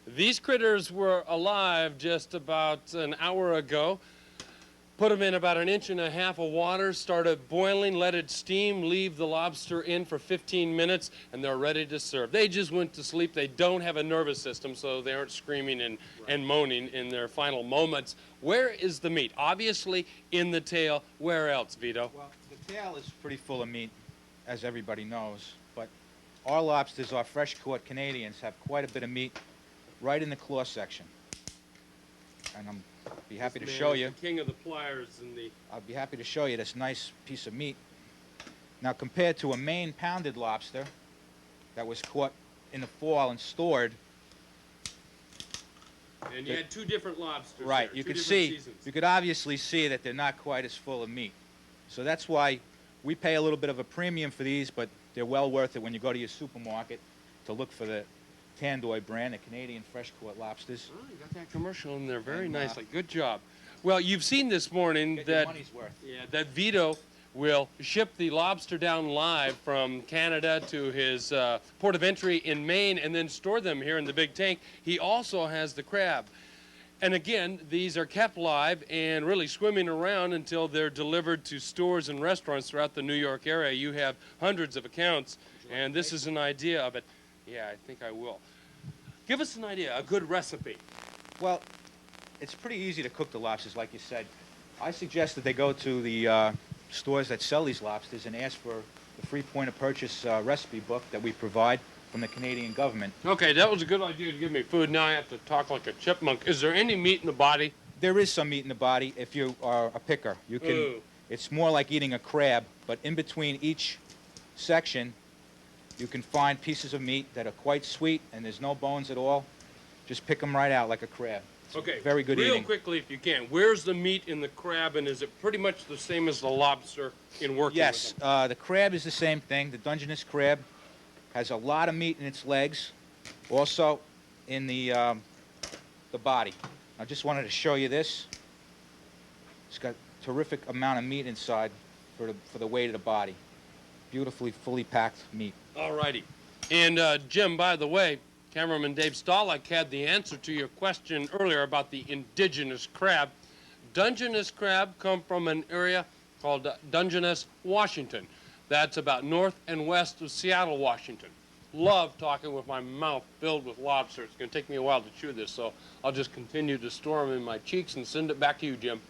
These critters were alive just about an hour ago. Put them in about 1.5 inches of water, started boiling, let it steam, leave the lobster in for 15 minutes, and they're ready to serve. They just went to sleep. They don't have a nervous system, so they aren't screaming and moaning in their final moments. Where is the meat? Obviously in the tail. Where else, Vito? Well, the tail is pretty full of meat, as everybody knows, but our lobsters, our fresh-caught Canadians, have quite a bit of meat right in the claw section. And I'll be happy to show you. The king of the pliers and the... I'll be happy to show you this nice piece of meat. Now, compared to a Maine pounded lobster that was caught in the fall and stored. And you had two different lobsters. Right. There, you two could different see, seasons. you could obviously see that they're not quite as full of meat. So that's why we pay a little bit of a premium for these, but they're well worth it when you go to your supermarket to look for the Tandoy brand, the Canadian fresh-caught lobsters. Oh, you got that commercial in there very And, nicely. Good job. Well, you've seen this morning Get your that money's worth. that Vito will ship the lobster down live from Canada to his port of entry in Maine and then store them here in the big tank. He also has the crab. And again, these are kept live and really swimming around until they're delivered to stores and restaurants throughout the New York area. You have hundreds of accounts, and this is an idea of it. Yeah, I think I will. Give us an idea, a good recipe. Well, it's pretty easy to cook the lobsters, like you said. I suggest that they go to the stores that sell these lobsters and ask for the free point of purchase recipe book that we provide from the Canadian government. Okay, that was a good idea to give me food. Now I have to talk like a chipmunk. Is there any meat in the body? There is some meat in the body if you are a picker. You can. Ooh. It's more like eating a crab, but in between each section, you can find pieces of meat that are quite sweet and there's no bones at all. Just pick them right out like a crab. It's Okay, very good real eating. quickly if you can. Where's the meat in the crab, and is it pretty much the same as the lobster in working Yes, with them? the crab is the same thing. The Dungeness crab has a lot of meat in its legs, also in the body. I just wanted to show you this. It's got a terrific amount of meat inside for the weight of the body. Beautifully, fully packed meat. All righty. And Jim, by the way, cameraman Dave Stalick had the answer to your question earlier about the indigenous crab. Dungeness crab come from an area called Dungeness, Washington. That's about north and west of Seattle, Washington. Love talking with my mouth filled with lobster. It's going to take me a while to chew this, so I'll just continue to store them in my cheeks and send it back to you, Jim.